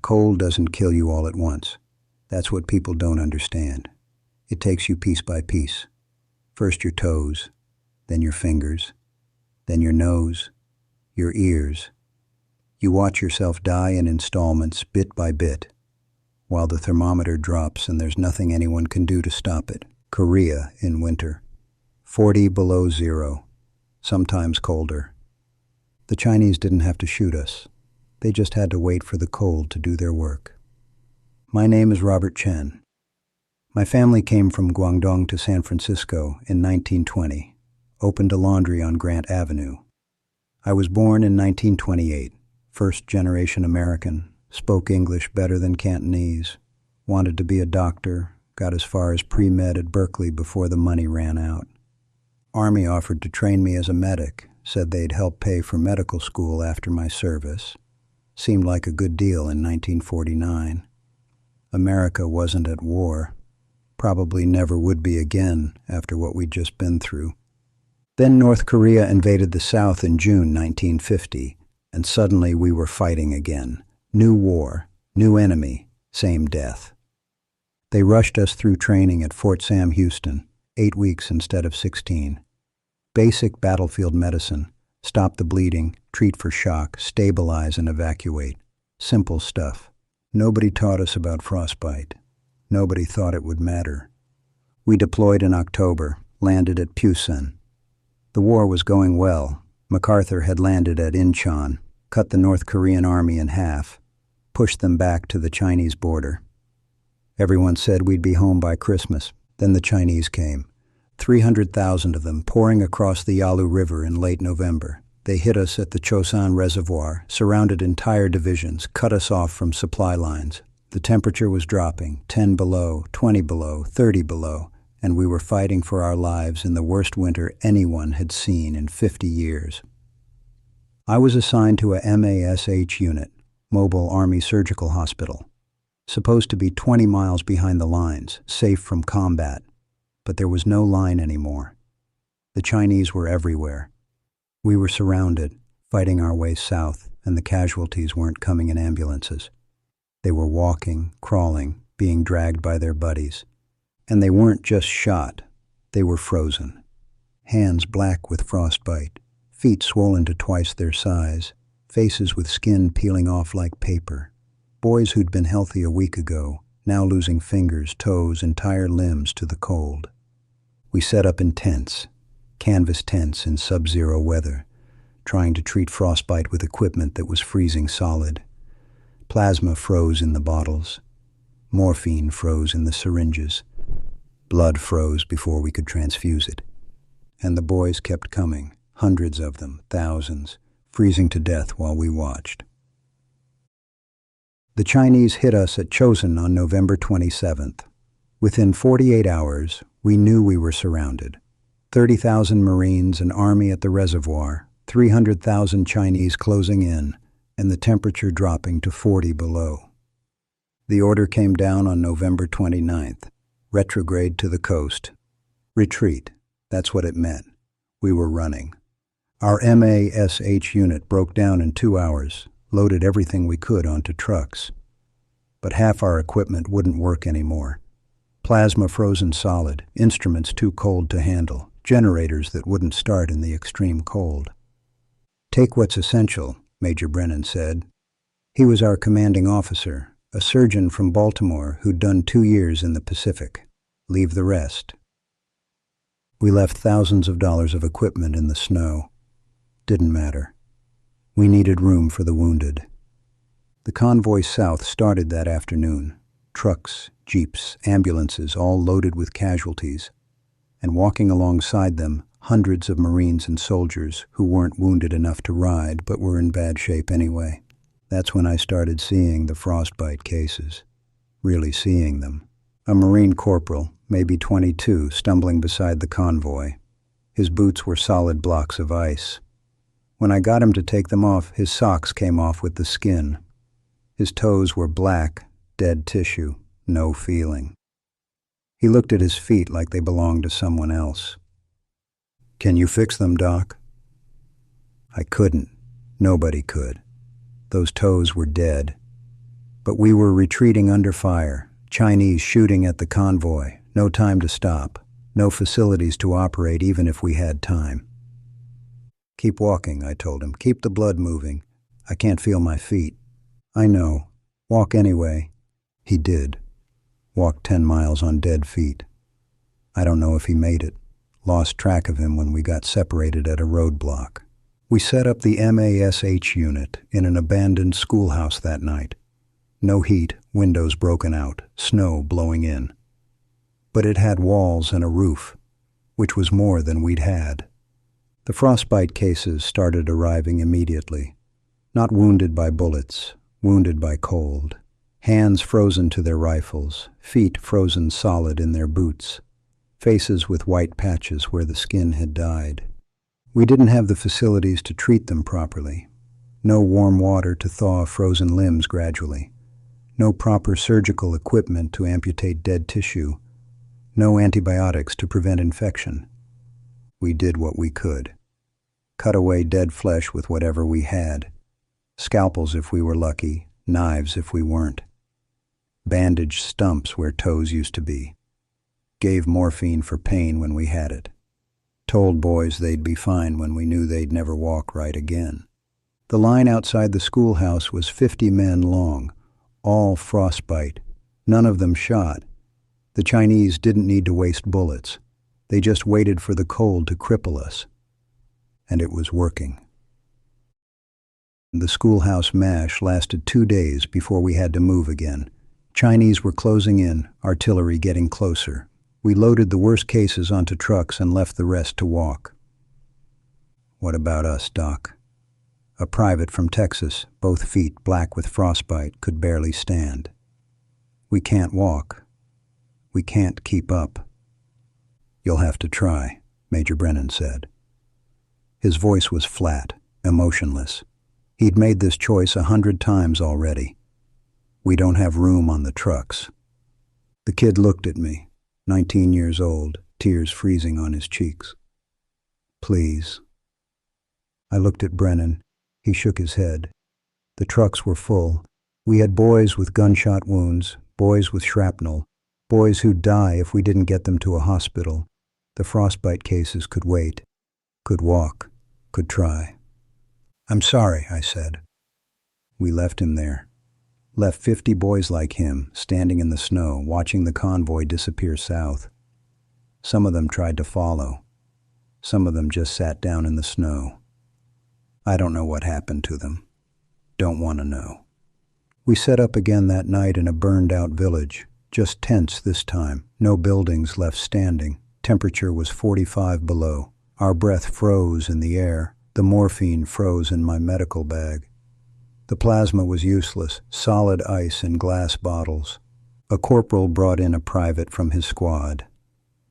cold doesn't kill you all at once. That's what people don't understand. It takes you piece by piece. First your toes, then your fingers, then your nose, your ears. You watch yourself die in installments, bit by bit, while the thermometer drops and there's nothing anyone can do to stop it. Korea in winter. 40 below zero, sometimes colder. The Chinese didn't have to shoot us. They just had to wait for the cold to do their work. My name is Robert Chen. My family came from Guangdong to San Francisco in 1920, opened a laundry on Grant Avenue. I was born in 1928, first-generation American, spoke English better than Cantonese, wanted to be a doctor, got as far as pre-med at Berkeley before the money ran out. Army offered to train me as a medic, said they'd help pay for medical school after my service. Seemed like a good deal in 1949. America wasn't at war. Probably never would be again after what we'd just been through. Then North Korea invaded the South in June 1950, and suddenly we were fighting again. New war, new enemy, same death. They rushed us through training at Fort Sam Houston, 8 weeks instead of 16. Basic battlefield medicine, stop the bleeding, treat for shock, stabilize and evacuate. Simple stuff. Nobody taught us about frostbite. Nobody thought it would matter. We deployed in October, landed at Pusan. The war was going well. MacArthur had landed at Incheon, cut the North Korean army in half, pushed them back to the Chinese border. Everyone said we'd be home by Christmas. Then the Chinese came. 300,000 of them pouring across the Yalu River in late November. They hit us at the Chosan Reservoir, surrounded entire divisions, cut us off from supply lines. The temperature was dropping, 10 below, 20 below, 30 below, and we were fighting for our lives in the worst winter anyone had seen in 50 years. I was assigned to a MASH unit, Mobile Army Surgical Hospital, supposed to be 20 miles behind the lines, safe from combat, but there was no line anymore. The Chinese were everywhere. We were surrounded, fighting our way south, and the casualties weren't coming in ambulances. They were walking, crawling, being dragged by their buddies. And they weren't just shot, they were frozen. Hands black with frostbite, feet swollen to twice their size, faces with skin peeling off like paper. Boys who'd been healthy a week ago, now losing fingers, toes, entire limbs to the cold. We set up in tents, canvas tents in sub-zero weather, trying to treat frostbite with equipment that was freezing solid. Plasma froze in the bottles. Morphine froze in the syringes. Blood froze before we could transfuse it. And the boys kept coming, hundreds of them, thousands, freezing to death while we watched. The Chinese hit us at Chosin on November 27th. Within 48 hours, we knew we were surrounded. 30,000 Marines and Army at the reservoir, 300,000 Chinese closing in, and the temperature dropping to 40 below. The order came down on November 29th. Retrograde to the coast. Retreat. That's what it meant. We were running. Our MASH unit broke down in 2 hours, loaded everything we could onto trucks. But half our equipment wouldn't work anymore. Plasma frozen solid, instruments too cold to handle, generators that wouldn't start in the extreme cold. Take what's essential, Major Brennan said. He was our commanding officer, a surgeon from Baltimore who'd done 2 years in the Pacific. Leave the rest. We left thousands of dollars of equipment in the snow. Didn't matter. We needed room for the wounded. The convoy south started that afternoon. Trucks, jeeps, ambulances, all loaded with casualties. And walking alongside them, hundreds of Marines and soldiers who weren't wounded enough to ride but were in bad shape anyway. That's when I started seeing the frostbite cases. Really seeing them. A Marine corporal, maybe 22, stumbling beside the convoy. His boots were solid blocks of ice. When I got him to take them off, his socks came off with the skin. His toes were black, dead tissue, no feeling. He looked at his feet like they belonged to someone else. "Can you fix them, Doc?" I couldn't. Nobody could. Those toes were dead. But we were retreating under fire, Chinese shooting at the convoy, no time to stop, no facilities to operate even if we had time. Keep walking, I told him. Keep the blood moving. I can't feel my feet. I know. Walk anyway. He did. Walked 10 miles on dead feet. I don't know if he made it. Lost track of him when we got separated at a roadblock. We set up the MASH unit in an abandoned schoolhouse that night. No heat, windows broken out, snow blowing in. But it had walls and a roof, which was more than we'd had. The frostbite cases started arriving immediately. Not wounded by bullets, wounded by cold. Hands frozen to their rifles, feet frozen solid in their boots, faces with white patches where the skin had died. We didn't have the facilities to treat them properly. No warm water to thaw frozen limbs gradually. No proper surgical equipment to amputate dead tissue. No antibiotics to prevent infection. We did what we could. Cut away dead flesh with whatever we had. Scalpels if we were lucky, knives if we weren't. Bandaged stumps where toes used to be. Gave morphine for pain when we had it. Told boys they'd be fine when we knew they'd never walk right again. The line outside the schoolhouse was 50 men long, all frostbite, none of them shot. The Chinese didn't need to waste bullets. They just waited for the cold to cripple us. And it was working. The schoolhouse MASH lasted 2 days before we had to move again. Chinese were closing in, artillery getting closer. We loaded the worst cases onto trucks and left the rest to walk. What about us, Doc? A private from Texas, both feet black with frostbite, could barely stand. We can't walk. We can't keep up. You'll have to try, Major Brennan said. His voice was flat, emotionless. He'd made this choice 100 times already. We don't have room on the trucks. The kid looked at me, 19 years old, tears freezing on his cheeks. Please. I looked at Brennan. He shook his head. The trucks were full. We had boys with gunshot wounds, boys with shrapnel, boys who'd die if we didn't get them to a hospital. The frostbite cases could wait, could walk, could try. I'm sorry, I said. We left him there. Left 50 boys like him, standing in the snow, watching the convoy disappear south. Some of them tried to follow. Some of them just sat down in the snow. I don't know what happened to them. Don't want to know. We set up again that night in a burned-out village. Just tents this time. No buildings left standing. Temperature was 45 below. Our breath froze in the air. The morphine froze in my medical bag. The plasma was useless, solid ice in glass bottles. A corporal brought in a private from his squad.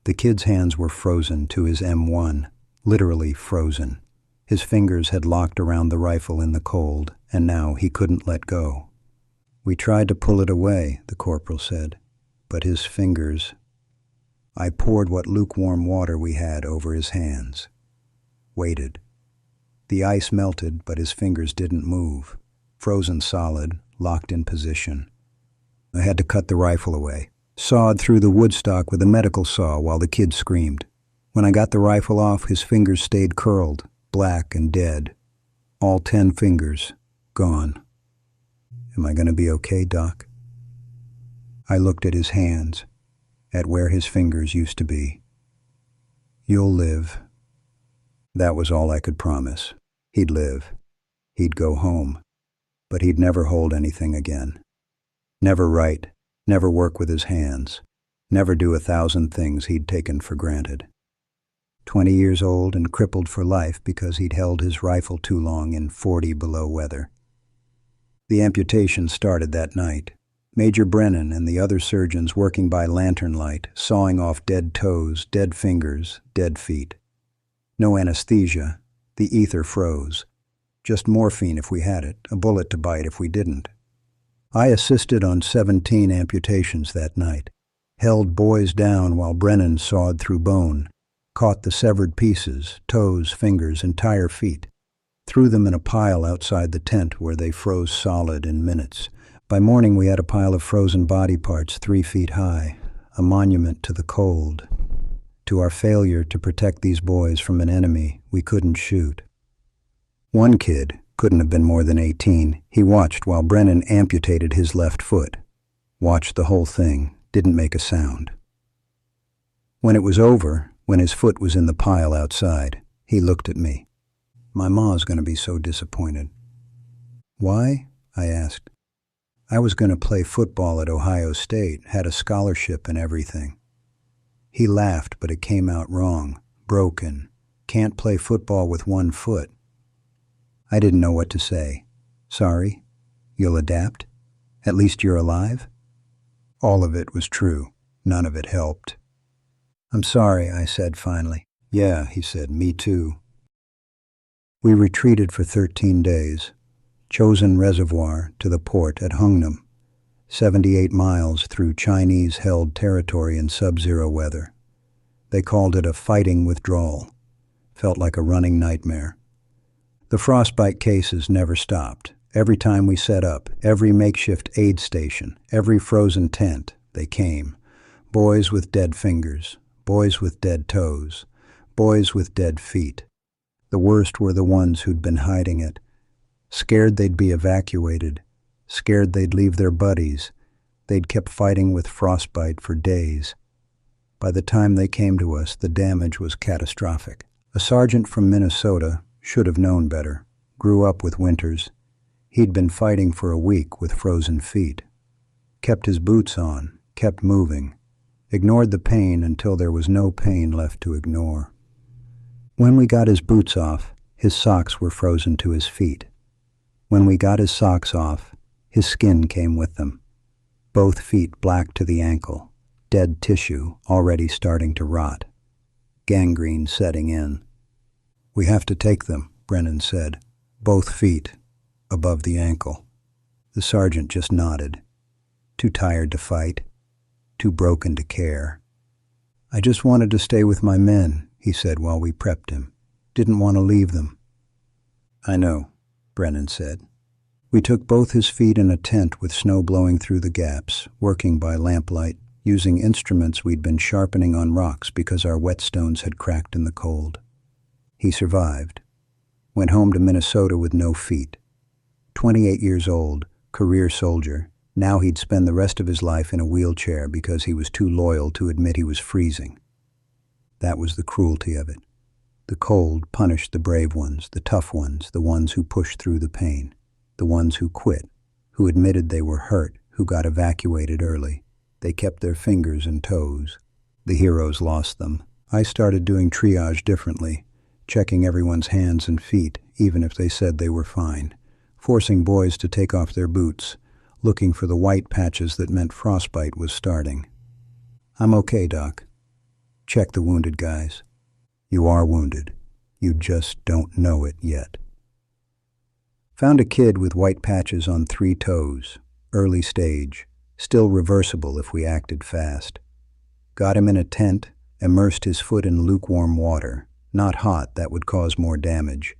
The kid's hands were frozen to his M1, literally frozen. His fingers had locked around the rifle in the cold, and now he couldn't let go. We tried to pull it away, the corporal said, but his fingers... I poured what lukewarm water we had over his hands. Waited. The ice melted, but his fingers didn't move. Frozen solid, locked in position. I had to cut the rifle away. Sawed through the woodstock with a medical saw while the kid screamed. When I got the rifle off, his fingers stayed curled, black and dead. All 10 fingers, gone. Am I going to be okay, Doc? I looked at his hands, at where his fingers used to be. You'll live. That was all I could promise. He'd live. He'd go home. But he'd never hold anything again. Never write, never work with his hands, never do 1,000 things he'd taken for granted. 20 years old and crippled for life because he'd held his rifle too long in 40 below weather. The amputation started that night. Major Brennan and the other surgeons working by lantern light, sawing off dead toes, dead fingers, dead feet. No anesthesia. The ether froze. Just morphine if we had it, a bullet to bite if we didn't. I assisted on 17 amputations that night, held boys down while Brennan sawed through bone, caught the severed pieces, toes, fingers, entire feet, threw them in a pile outside the tent where they froze solid in minutes, By morning we had a pile of frozen body parts 3 feet high, a monument to the cold, to our failure to protect these boys from an enemy we couldn't shoot. One kid couldn't have been more than 18. He watched while Brennan amputated his left foot. Watched the whole thing, didn't make a sound. When it was over, when his foot was in the pile outside, he looked at me. My ma's going to be so disappointed. Why? I asked. I was going to play football at Ohio State, had a scholarship and everything. He laughed, but it came out wrong, broken. Can't play football with one foot. I didn't know what to say. Sorry? You'll adapt? At least you're alive? All of it was true. None of it helped. I'm sorry, I said finally. Yeah, he said, me too. We retreated for 13 days. Chosen reservoir to the port at Hungnam, 78 miles through Chinese-held territory in sub-zero weather. They called it a fighting withdrawal. Felt like a running nightmare. The Frostbite cases never stopped. Every time we set up, every makeshift aid station, every frozen tent, they came. Boys with dead fingers, boys with dead toes, boys with dead feet. The worst were the ones who'd been hiding it. Scared they'd be evacuated, scared they'd leave their buddies. They'd kept fighting with frostbite for days. By the time they came to us, the damage was catastrophic. A sergeant from Minnesota should have known better, grew up with winters. He'd been fighting for a week with frozen feet. Kept his boots on, kept moving, ignored the pain until there was no pain left to ignore. When we got his boots off, his socks were frozen to his feet. When we got his socks off, his skin came with them. Both feet black to the ankle, dead tissue already starting to rot. Gangrene setting in. We have to take them, Brennan said. Both feet, above the ankle. The sergeant just nodded. Too tired to fight, too broken to care. I just wanted to stay with my men, he said while we prepped him. Didn't want to leave them. I know, Brennan said. We took both his feet in a tent with snow blowing through the gaps, working by lamplight, using instruments we'd been sharpening on rocks because our whetstones had cracked in the cold. He survived. Went home to Minnesota with no feet. 28 years old, career soldier. Now he'd spend the rest of his life in a wheelchair because he was too loyal to admit he was freezing. That was the cruelty of it. The cold punished the brave ones, the tough ones, the ones who pushed through the pain, the ones who quit, who admitted they were hurt, who got evacuated early. They kept their fingers and toes. The heroes lost them. I started doing triage differently, checking everyone's hands and feet, even if they said they were fine, forcing boys to take off their boots, looking for the white patches that meant frostbite was starting. I'm okay, Doc. Check the wounded guys. You are wounded. You just don't know it yet. Found a kid with white patches on 3 toes, early stage, still reversible if we acted fast. Got him in a tent, immersed his foot in lukewarm water, not hot, that would cause more damage.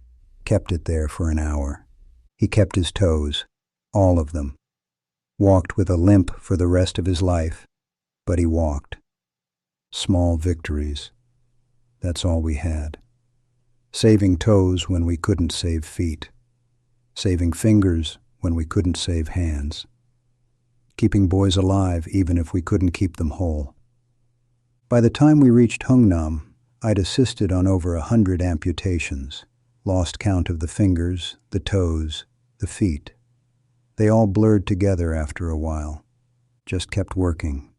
Kept it there for an hour. He kept his toes, all of them. Walked with a limp for the rest of his life, but he walked. Small victories. That's all we had. Saving toes when we couldn't save feet. Saving fingers when we couldn't save hands. Keeping boys alive even if we couldn't keep them whole. By the time we reached Hungnam, I'd assisted on over 100 amputations, lost count of the fingers, the toes, the feet. They all blurred together after a while. Just kept working.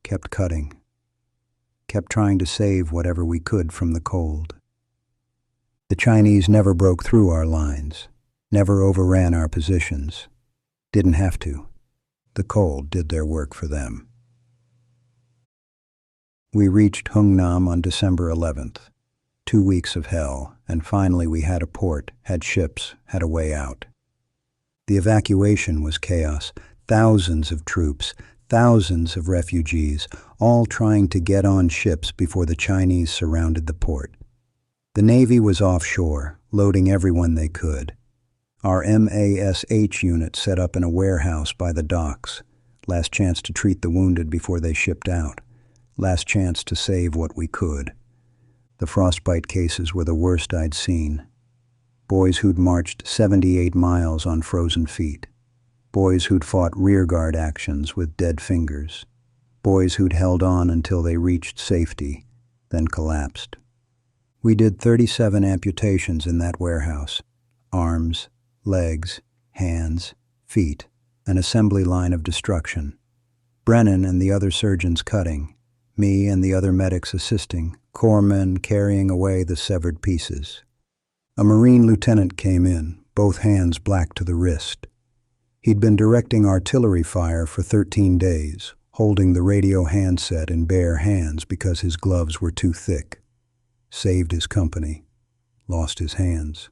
Kept cutting. Kept trying to save whatever we could from the cold. The Chinese never broke through our lines, never overran our positions. Didn't have to. The cold did their work for them. We reached Hungnam on December 11th. 2 weeks of hell, and finally we had a port, had ships, had a way out. The evacuation was chaos. Thousands of troops, thousands of refugees, all trying to get on ships before the Chinese surrounded the port. The Navy was offshore, loading everyone they could. Our MASH unit set up in a warehouse by the docks. Last chance to treat the wounded before they shipped out. Last chance to save what we could. The frostbite cases were the worst I'd seen. Boys who'd marched 78 miles on frozen feet. Boys who'd fought rearguard actions with dead fingers. Boys who'd held on until they reached safety, then collapsed. We did 37 amputations in that warehouse. Arms, legs, hands, feet, an assembly line of destruction. Brennan and the other surgeons cutting, me and the other medics assisting, corpsmen carrying away the severed pieces. A Marine lieutenant came in, both hands black to the wrist. He'd been directing artillery fire for 13 days, holding the radio handset in bare hands because his gloves were too thick. Saved his company. Lost his hands.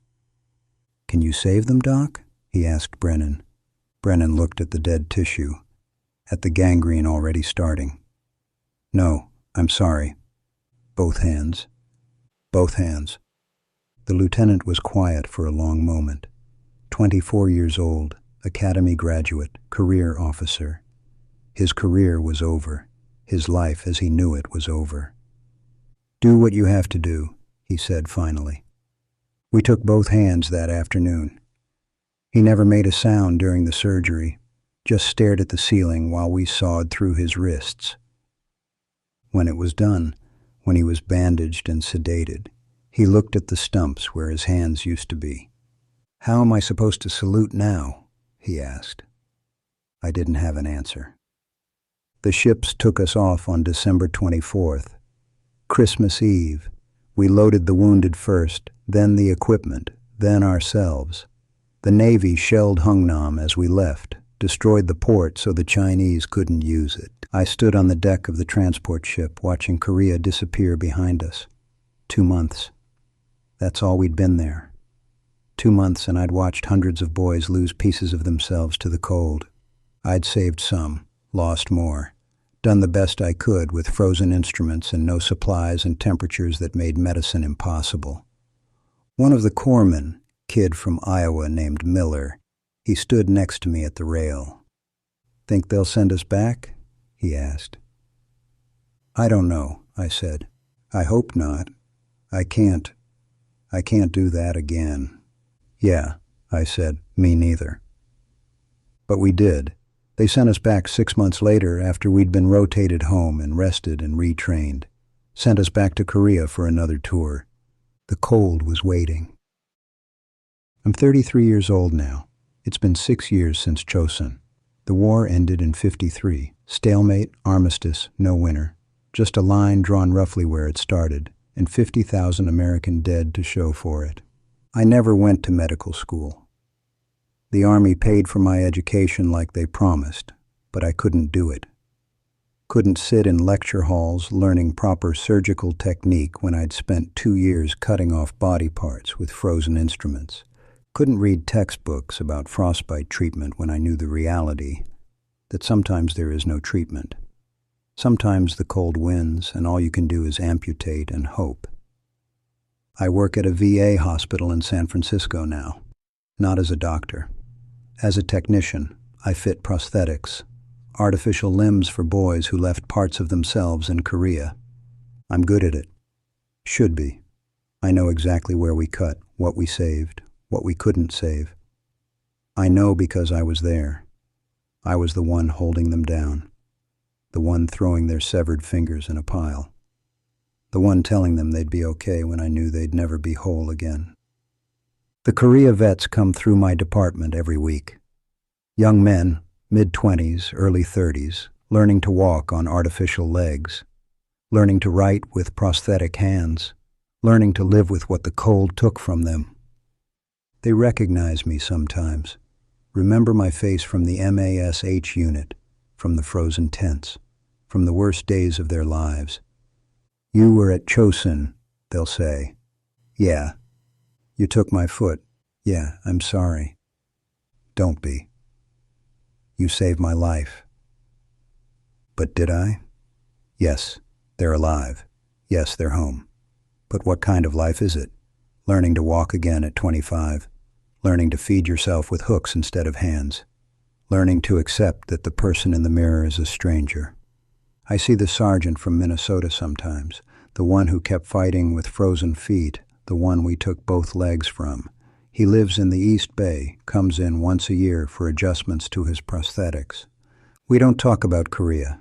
"Can you save them, Doc?" he asked Brennan. Brennan looked at the dead tissue, at the gangrene already starting. "No, I'm sorry." Both hands. Both hands. The lieutenant was quiet for a long moment. 24 years old, academy graduate, career officer. His career was over. His life as he knew it was over. "Do what you have to do," he said finally. We took both hands that afternoon. He never made a sound during the surgery, just stared at the ceiling while we sawed through his wrists. When it was done, when he was bandaged and sedated, he looked at the stumps where his hands used to be. "How am I supposed to salute now?" he asked. I didn't have an answer. The ships took us off on December 24th. Christmas Eve, we loaded the wounded first, then the equipment, then ourselves. The Navy shelled Hungnam as we left, destroyed the port so the Chinese couldn't use it. I stood on the deck of the transport ship watching Korea disappear behind us. 2 months. That's all we'd been there. 2 months, and I'd watched hundreds of boys lose pieces of themselves to the cold. I'd saved some, lost more, done the best I could with frozen instruments and no supplies and temperatures that made medicine impossible. One of the corpsmen, kid from Iowa named Miller, he stood next to me at the rail. "Think they'll send us back?" he asked. "I don't know," I said. "I hope not. I can't do that again." "Yeah," I said, "me neither." But we did. They sent us back 6 months later after we'd been rotated home and rested and retrained. Sent us back to Korea for another tour. The cold was waiting. I'm 33 years old now. It's been 6 years since Chosun. The war ended in '53. Stalemate, armistice, no winner. Just a line drawn roughly where it started, and 50,000 American dead to show for it. I never went to medical school. The Army paid for my education like they promised, but I couldn't do it. Couldn't sit in lecture halls learning proper surgical technique when I'd spent 2 years cutting off body parts with frozen instruments. Couldn't read textbooks about frostbite treatment when I knew the reality, that sometimes there is no treatment. Sometimes the cold wins and all you can do is amputate and hope. I work at a VA hospital in San Francisco now, not as a doctor. As a technician, I fit prosthetics, artificial limbs for boys who left parts of themselves in Korea. I'm good at it. Should be. I know exactly where we cut, what we saved, what we couldn't save. I know because I was there. I was the one holding them down, the one throwing their severed fingers in a pile, the one telling them they'd be okay when I knew they'd never be whole again. The Korea vets come through my department every week. Young men, mid-20s, early 30s, learning to walk on artificial legs, learning to write with prosthetic hands, learning to live with what the cold took from them. They recognize me sometimes, remember my face from the MASH unit, from the frozen tents, from the worst days of their lives. "You were at Chosun," they'll say. "Yeah. You took my foot. Yeah, I'm sorry." Don't be. You saved my life. But did I? Yes, they're alive. Yes, they're home. But what kind of life is it? Learning to walk again at 25. learning to feed yourself with hooks instead of hands, learning to accept that the person in the mirror is a stranger. I see the sergeant from Minnesota sometimes, the one who kept fighting with frozen feet, the one we took both legs from. He lives in the East Bay, comes in once a year for adjustments to his prosthetics. We don't talk about Korea.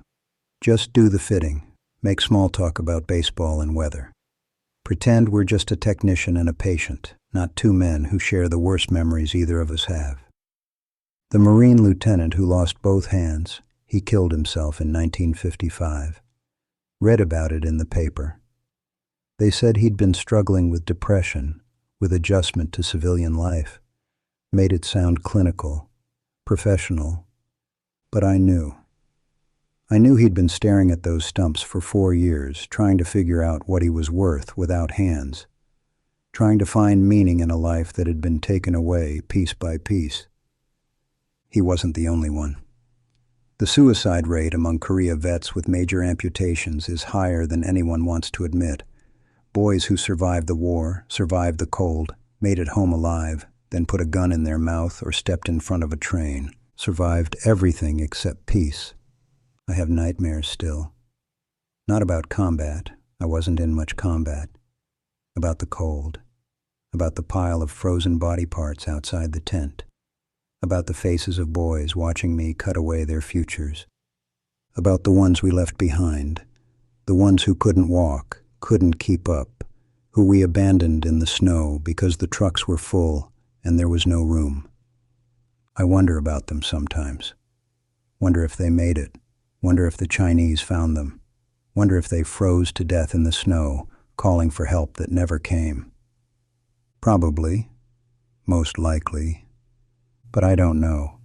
Just do the fitting, make small talk about baseball and weather. Pretend we're just a technician and a patient, not two men who share the worst memories either of us have. The Marine lieutenant who lost both hands, he killed himself in 1955. Read about it in the paper. They said he'd been struggling with depression, with adjustment to civilian life. Made it sound clinical, professional. But I knew. I knew he'd been staring at those stumps for 4 years, trying to figure out what he was worth without hands, trying to find meaning in a life that had been taken away piece by piece. He wasn't the only one. The suicide rate among Korea vets with major amputations is higher than anyone wants to admit. Boys who survived the war, survived the cold, made it home alive, then put a gun in their mouth or stepped in front of a train, survived everything except peace. I have nightmares still. Not about combat, I wasn't in much combat. About the cold, about the pile of frozen body parts outside the tent, about the faces of boys watching me cut away their futures, about the ones we left behind, the ones who couldn't walk, couldn't keep up, who we abandoned in the snow because the trucks were full and there was no room. I wonder about them sometimes. Wonder if they made it. Wonder if the Chinese found them. Wonder if they froze to death in the snow, calling for help that never came. Probably. Most likely. But I don't know.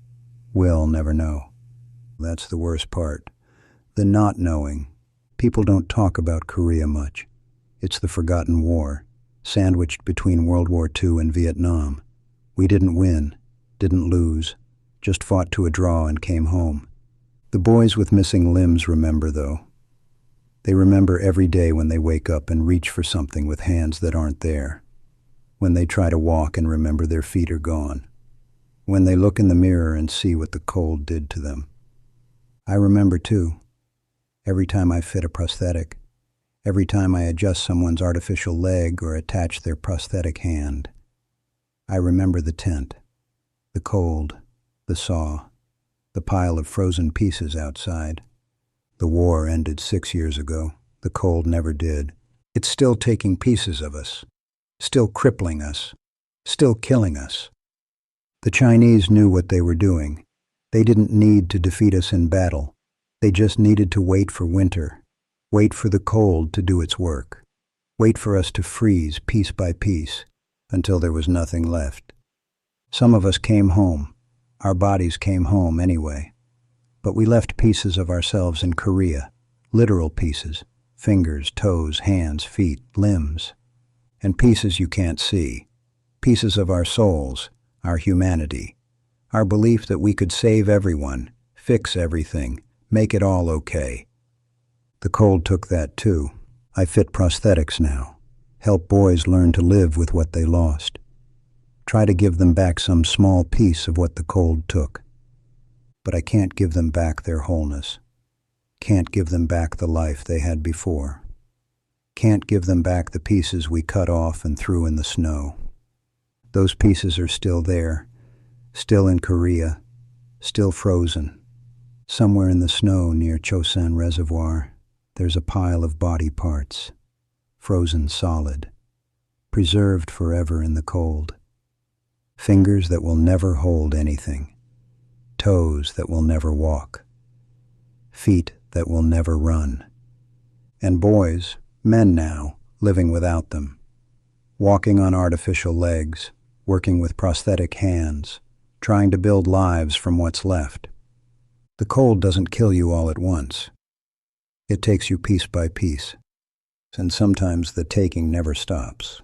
We'll never know. That's the worst part. The not knowing. People don't talk about Korea much. It's the forgotten war, sandwiched between World War II and Vietnam. We didn't win, didn't lose, just fought to a draw and came home. The boys with missing limbs remember, though. They remember every day when they wake up and reach for something with hands that aren't there. When they try to walk and remember their feet are gone. When they look in the mirror and see what the cold did to them. I remember, too. Every time I fit a prosthetic, every time I adjust someone's artificial leg or attach their prosthetic hand. I remember the tent, the cold, the saw, the pile of frozen pieces outside. The war ended 6 years ago. The cold never did. It's still taking pieces of us, still crippling us, still killing us. The Chinese knew what they were doing. They didn't need to defeat us in battle. They just needed to wait for winter, wait for the cold to do its work, wait for us to freeze piece by piece until there was nothing left. Some of us came home. Our bodies came home anyway. But we left pieces of ourselves in Korea, literal pieces, fingers, toes, hands, feet, limbs, and pieces you can't see, pieces of our souls, our humanity, our belief that we could save everyone, fix everything, make it all okay. The cold took that too. I fit prosthetics now, help boys learn to live with what they lost, try to give them back some small piece of what the cold took. But I can't give them back their wholeness, can't give them back the life they had before, can't give them back the pieces we cut off and threw in the snow. Those pieces are still there, still in Korea, still frozen. Somewhere in the snow near Chosan Reservoir, there's a pile of body parts, frozen solid, preserved forever in the cold. Fingers that will never hold anything, toes that will never walk, feet that will never run, and boys, men now, living without them, walking on artificial legs, working with prosthetic hands, trying to build lives from what's left. The cold doesn't kill you all at once. It takes you piece by piece, and sometimes the taking never stops.